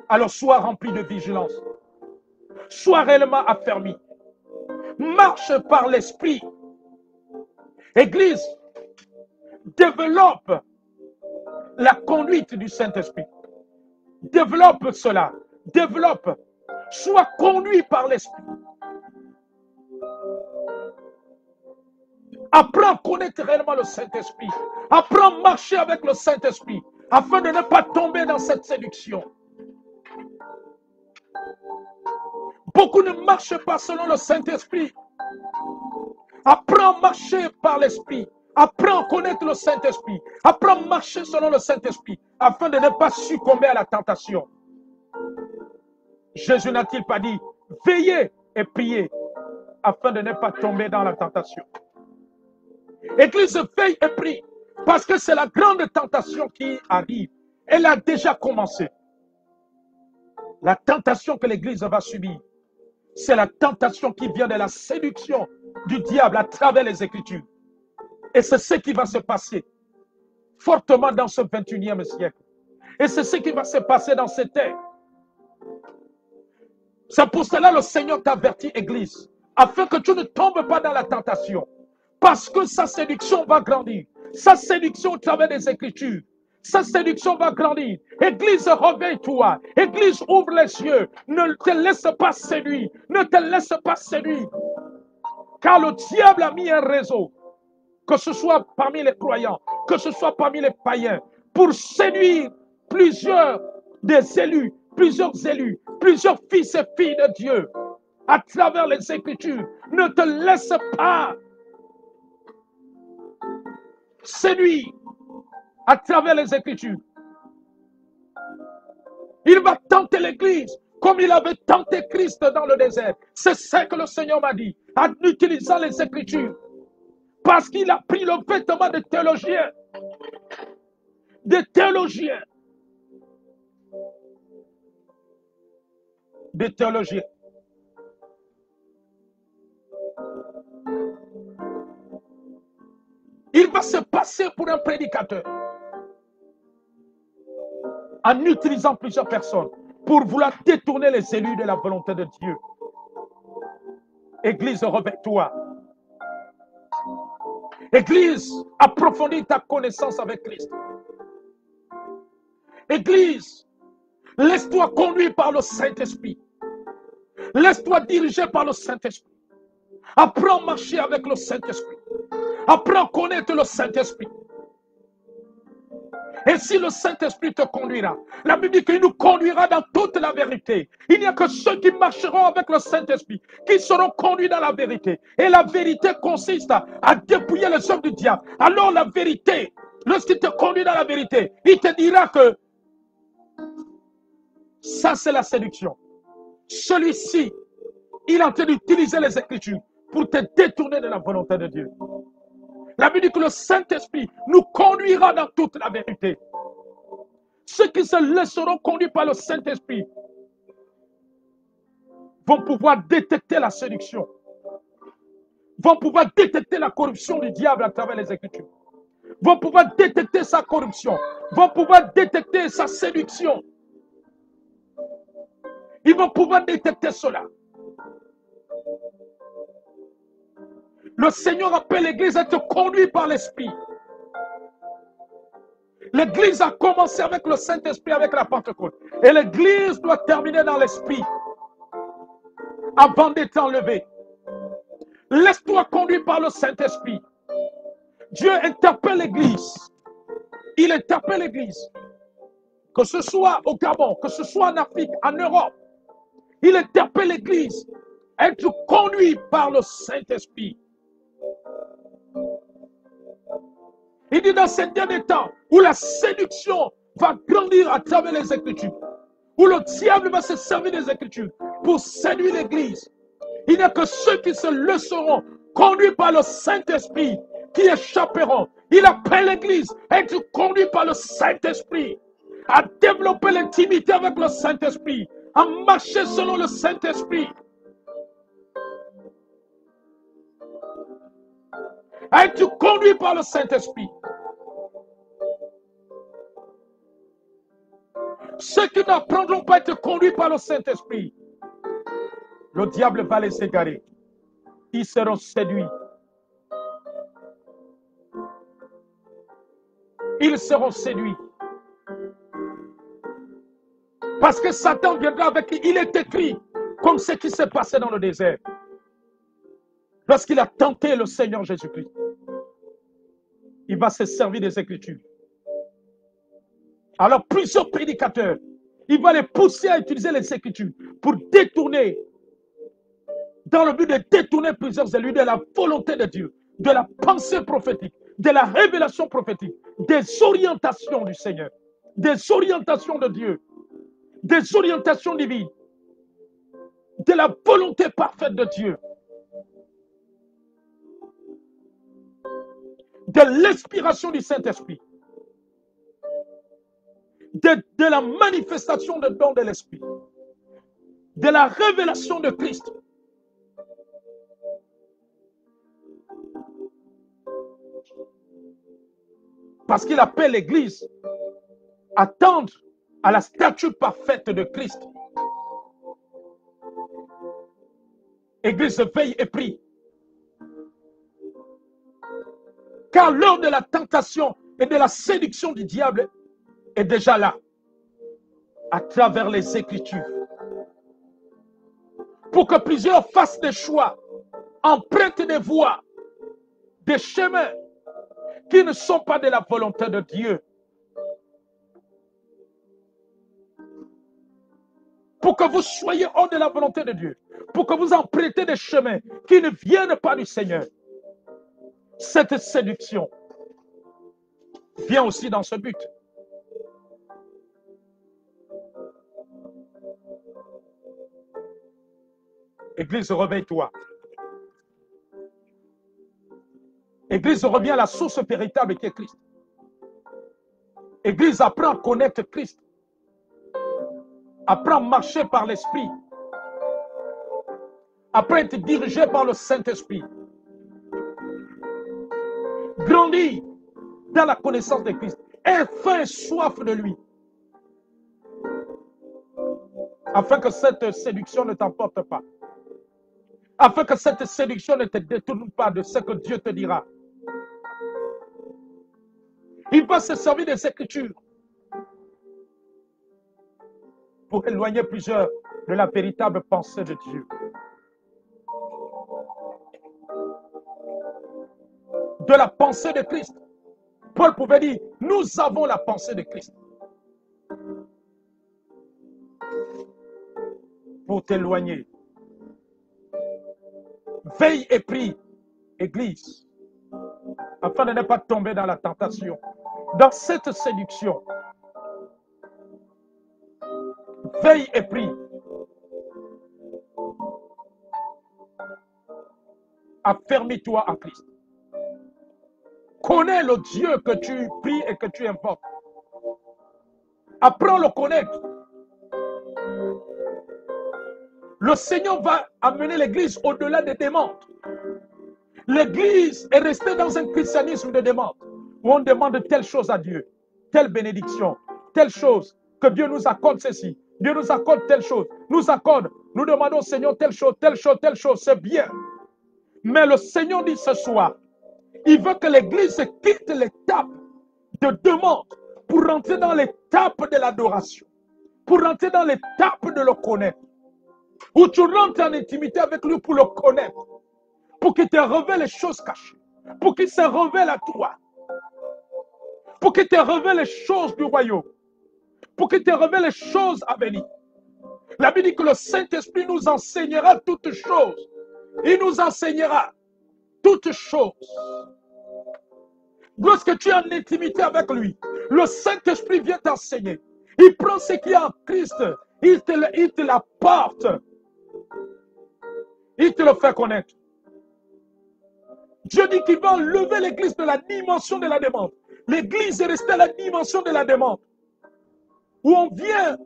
Alors sois rempli de vigilance, sois réellement affermi, marche par l'Esprit. Église, développe la conduite du Saint-Esprit. Développe cela, développe, sois conduit par l'Esprit. Apprends à connaître réellement le Saint-Esprit. Apprends à marcher avec le Saint-Esprit afin de ne pas tomber dans cette séduction. Beaucoup ne marchent pas selon le Saint-Esprit. Apprends à marcher par l'Esprit. Apprends à connaître le Saint-Esprit. Apprends à marcher selon le Saint-Esprit afin de ne pas succomber à la tentation. Jésus n'a-t-il pas dit, veillez et priez afin de ne pas tomber dans la tentation. Église, veille et prie parce que c'est la grande tentation qui arrive. Elle a déjà commencé. La tentation que l'Église va subir, c'est la tentation qui vient de la séduction du diable à travers les Écritures. Et c'est ce qui va se passer fortement dans ce 21e siècle. Et c'est ce qui va se passer dans cette ère. C'est pour cela que le Seigneur t'avertit, Église, afin que tu ne tombes pas dans la tentation. Parce que sa séduction va grandir. Sa séduction au travers des Écritures. Sa séduction va grandir. Église, réveille-toi. Église, ouvre les yeux. Ne te laisse pas séduire. Ne te laisse pas séduire. Car le diable a mis un réseau, que ce soit parmi les croyants, que ce soit parmi les païens, pour séduire plusieurs des élus, plusieurs fils et filles de Dieu, à travers les Écritures. Ne te laisse pas séduire à travers les Écritures. Il va tenter l'Église comme il avait tenté Christ dans le désert. C'est ce que le Seigneur m'a dit, en utilisant les Écritures. Parce qu'il a pris le vêtement de théologiens. Des théologiens. Des théologiens. Il va se passer pour un prédicateur en utilisant plusieurs personnes pour vouloir détourner les élus de la volonté de Dieu. Église, réveille-toi. Église, approfondis ta connaissance avec Christ. Église, laisse-toi conduire par le Saint-Esprit. Laisse-toi diriger par le Saint-Esprit. Apprends à marcher avec le Saint-Esprit. Apprends à connaître le Saint-Esprit. Et si le Saint-Esprit te conduira, la Bible dit qu'il nous conduira dans toute la vérité. Il n'y a que ceux qui marcheront avec le Saint-Esprit qui seront conduits dans la vérité. Et la vérité consiste à dépouiller les œuvres du diable. Alors la vérité, lorsqu'il te conduit dans la vérité, il te dira que ça c'est la séduction. Celui-ci, il est en train d'utiliser les Écritures pour te détourner de la volonté de Dieu. La Bible dit que le Saint-Esprit nous conduira dans toute la vérité. Ceux qui se laisseront conduire par le Saint-Esprit vont pouvoir détecter la séduction, vont pouvoir détecter la corruption du diable à travers les Écritures, vont pouvoir détecter sa corruption, vont pouvoir détecter sa séduction. Ils vont pouvoir détecter cela. Le Seigneur appelle l'Église à être conduite par l'Esprit. L'Église a commencé avec le Saint-Esprit, avec la Pentecôte. Et l'Église doit terminer dans l'Esprit avant d'être enlevée. Laisse-toi conduire par le Saint-Esprit. Dieu interpelle l'Église. Il interpelle l'Église. Que ce soit au Gabon, que ce soit en Afrique, en Europe. Il interpelle l'Église Être conduit par le Saint-Esprit. Il dit dans ces derniers temps où la séduction va grandir à travers les Écritures, où le diable va se servir des Écritures pour séduire l'Église. Il n'y a que ceux qui se laisseront conduits par le Saint-Esprit qui échapperont. Il appelle l'Église à être conduit par le Saint-Esprit, à développer l'intimité avec le Saint-Esprit, à marcher selon le Saint-Esprit, à être conduit par le Saint-Esprit. Ceux qui n'apprendront pas à être conduits par le Saint-Esprit, le diable va les égarer. Ils seront séduits. Ils seront séduits. Parce que Satan viendra avec qui il est écrit, comme ce qui s'est passé dans le désert. Lorsqu'il a tenté le Seigneur Jésus-Christ, il va se servir des Écritures. Alors plusieurs prédicateurs, il va les pousser à utiliser les Écritures pour détourner, dans le but de détourner plusieurs élus de la volonté de Dieu, de la pensée prophétique, de la révélation prophétique, des orientations du Seigneur, des orientations de Dieu, des orientations divines, de la volonté parfaite de Dieu, de l'inspiration du Saint-Esprit, de la manifestation de dons de l'Esprit, de la révélation de Christ. Parce qu'il appelle l'Église à tendre à la statue parfaite de Christ. Église, veille et prie. Car l'heure de la tentation et de la séduction du diable est déjà là, à travers les Écritures. Pour que plusieurs fassent des choix, empruntent des voies, des chemins qui ne sont pas de la volonté de Dieu. Pour que vous soyez hors de la volonté de Dieu. Pour que vous empruntez des chemins qui ne viennent pas du Seigneur. Cette séduction vient aussi dans ce but. Église, réveille-toi. Église, reviens à la source véritable qui est Christ. Église, apprends à connaître Christ. Apprends à marcher par l'Esprit. Apprends à être dirigé par le Saint-Esprit. Grandis dans la connaissance de Christ. Aie faim et soif de lui. Afin que cette séduction ne t'emporte pas. Afin que cette séduction ne te détourne pas de ce que Dieu te dira. Il va se servir des Écritures pour éloigner plusieurs de la véritable pensée de Dieu. De la pensée de Christ. Paul pouvait dire, nous avons la pensée de Christ. Pour t'éloigner. Veille et prie, Église, afin de ne pas tomber dans la tentation, dans cette séduction. Veille et prie. Affermis-toi en Christ. Connais le Dieu que tu pries et que tu invoques. Apprends à le connaître. Le Seigneur va amener l'Église au-delà des demandes. L'Église est restée dans un christianisme de demande, où on demande telle chose à Dieu, telle bénédiction, telle chose, que Dieu nous accorde ceci, Dieu nous accorde telle chose, nous demandons au Seigneur telle chose, c'est bien. Mais le Seigneur dit ce soir, il veut que l'Église quitte l'étape de demande pour rentrer dans l'étape de l'adoration, pour rentrer dans l'étape de le connaître, où tu rentres en intimité avec lui pour le connaître, pour qu'il te révèle les choses cachées, pour qu'il se révèle à toi, pour qu'il te révèle les choses du royaume, pour qu'il te révèle les choses à venir, La Bible dit que le Saint-Esprit nous enseignera toutes choses. Il nous enseignera toutes choses. Lorsque tu es en intimité avec lui, le Saint-Esprit vient t'enseigner. Il prend ce qui est en Christ, il te l'apporte. Il te le fait connaître. Dieu dit qu'il va enlever l'église de la dimension de la demande. L'église est restée à la dimension de la demande. Où on vient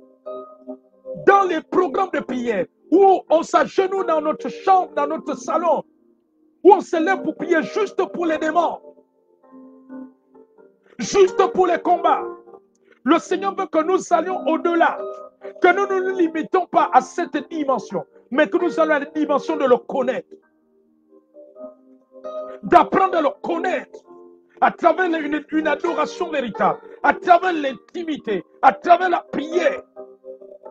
dans les programmes de prière, où on s'agenouille dans notre chambre, dans notre salon, où on se lève pour prier juste pour les demandes, juste pour les combats. Le Seigneur veut que nous allions au-delà, que nous ne nous limitons pas à cette dimension, mais que nous allions à la dimension de le connaître, d'apprendre à le connaître à travers une adoration véritable, à travers l'intimité, à travers la prière,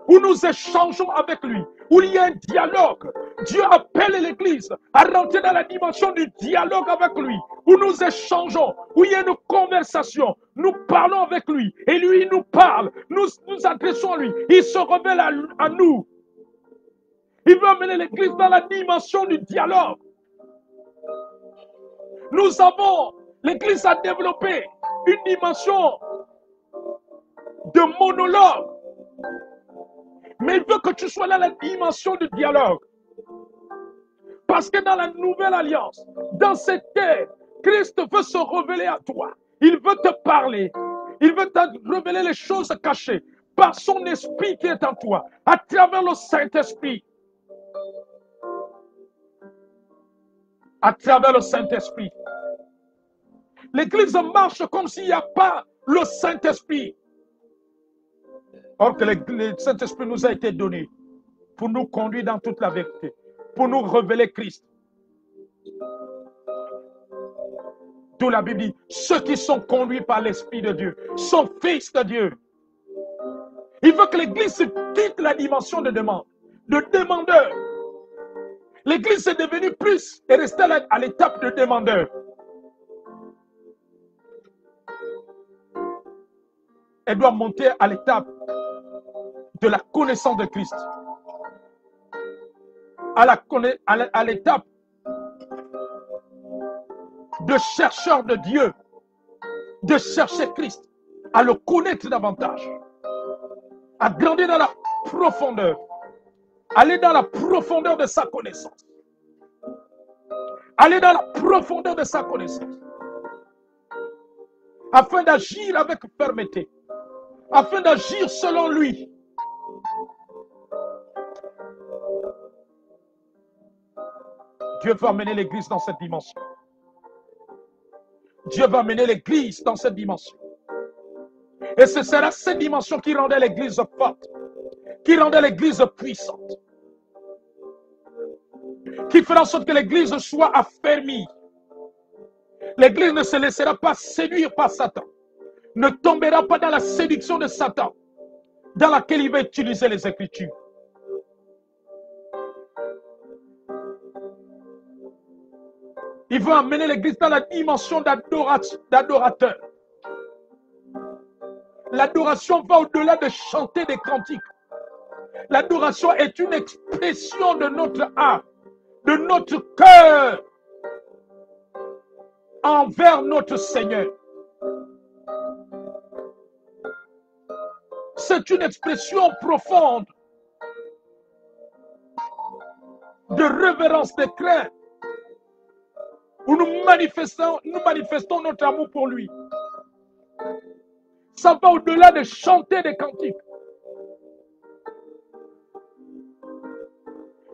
où nous échangeons avec lui, où il y a un dialogue. Dieu appelle l'Église à rentrer dans la dimension du dialogue avec lui, où nous échangeons, où il y a une conversation. Nous parlons avec lui et lui il nous parle. Nous nous adressons à lui. Il se révèle à nous. Il veut amener l'Église dans la dimension du dialogue. L'Église a développé une dimension de monologue. Mais il veut que tu sois dans la dimension du dialogue. Parce que dans la nouvelle alliance, dans cette terre, Christ veut se révéler à toi. Il veut te parler. Il veut te révéler les choses cachées par son esprit qui est en toi, à travers le Saint-Esprit. À travers le Saint-Esprit. L'Église marche comme s'il n'y a pas le Saint-Esprit. Or que le Saint-Esprit nous a été donné pour nous conduire dans toute la vérité, pour nous révéler Christ. Tout la Bible dit, ceux qui sont conduits par l'Esprit de Dieu sont fils de Dieu. Il veut que l'Église quitte la dimension de demande, de demandeur. L'Église est devenue plus et restée à l'étape de demandeur. Elle doit monter à l'étape de la connaissance de Christ. À l'étape de chercheur de Dieu, de chercher Christ, à le connaître davantage, à grandir dans la profondeur, aller dans la profondeur de sa connaissance, aller dans la profondeur de sa connaissance, afin d'agir avec fermeté, afin d'agir selon lui. Dieu va amener l'Église dans cette dimension. Dieu va amener l'Église dans cette dimension. Et ce sera cette dimension qui rendait l'Église forte, qui rendait l'Église puissante, qui fera en sorte que l'Église soit affermie. L'Église ne se laissera pas séduire par Satan, ne tombera pas dans la séduction de Satan, dans laquelle il va utiliser les Écritures. Il veut amener l'Église dans la dimension d'adorateur. L'adoration va au-delà de chanter des cantiques. L'adoration est une expression de notre âme, de notre cœur envers notre Seigneur. C'est une expression profonde de révérence, de crainte, où nous manifestons notre amour pour lui. Ça va au-delà de chanter des cantiques.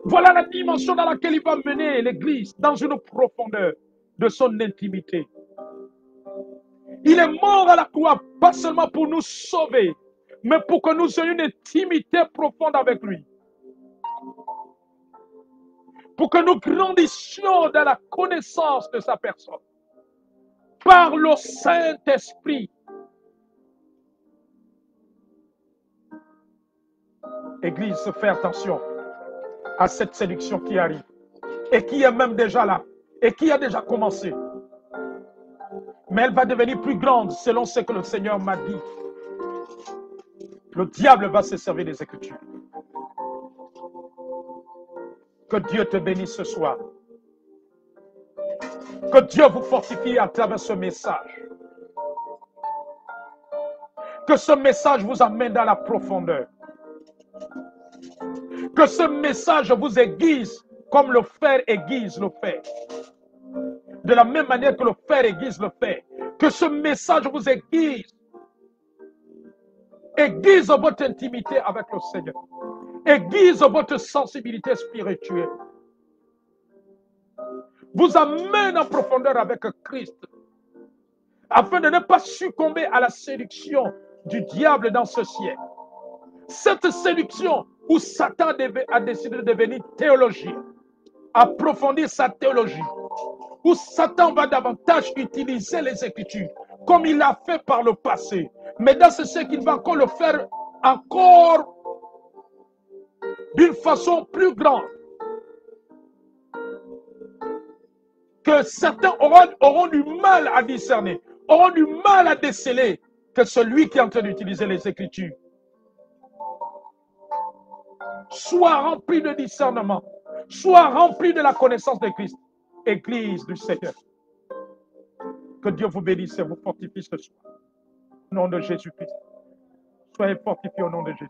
Voilà la dimension dans laquelle il va mener l'Église, dans une profondeur de son intimité. Il est mort à la croix, pas seulement pour nous sauver, mais pour que nous ayons une intimité profonde avec lui. Pour que nous grandissions dans la connaissance de sa personne. Par le Saint-Esprit. Église, fais attention à cette séduction qui arrive. Et qui est même déjà là. Et qui a déjà commencé. Mais elle va devenir plus grande selon ce que le Seigneur m'a dit. Le diable va se servir des Écritures. Que Dieu te bénisse ce soir. Que Dieu vous fortifie à travers ce message. Que ce message vous amène dans la profondeur. Que ce message vous aiguise comme le fer aiguise le fer. De la même manière que le fer aiguise le fer. Que ce message vous aiguise. Aiguise votre intimité avec le Seigneur. Aiguise votre sensibilité spirituelle. Vous amène en profondeur avec Christ. Afin de ne pas succomber à la séduction du diable dans ce siècle. Cette séduction où Satan a décidé de devenir théologien, approfondir sa théologie, où Satan va davantage utiliser les Écritures, comme il l'a fait par le passé. Mais dans ce siècle, il va encore le faire encore d'une façon plus grande. Que certains auront du mal à discerner, auront du mal à déceler que celui qui est en train d'utiliser les Écritures. Sois rempli de discernement, sois rempli de la connaissance de Christ, Église du Seigneur. Que Dieu vous bénisse et vous fortifie ce soir. Au nom de Jésus-Christ. Soyez fortifiés au nom de Jésus.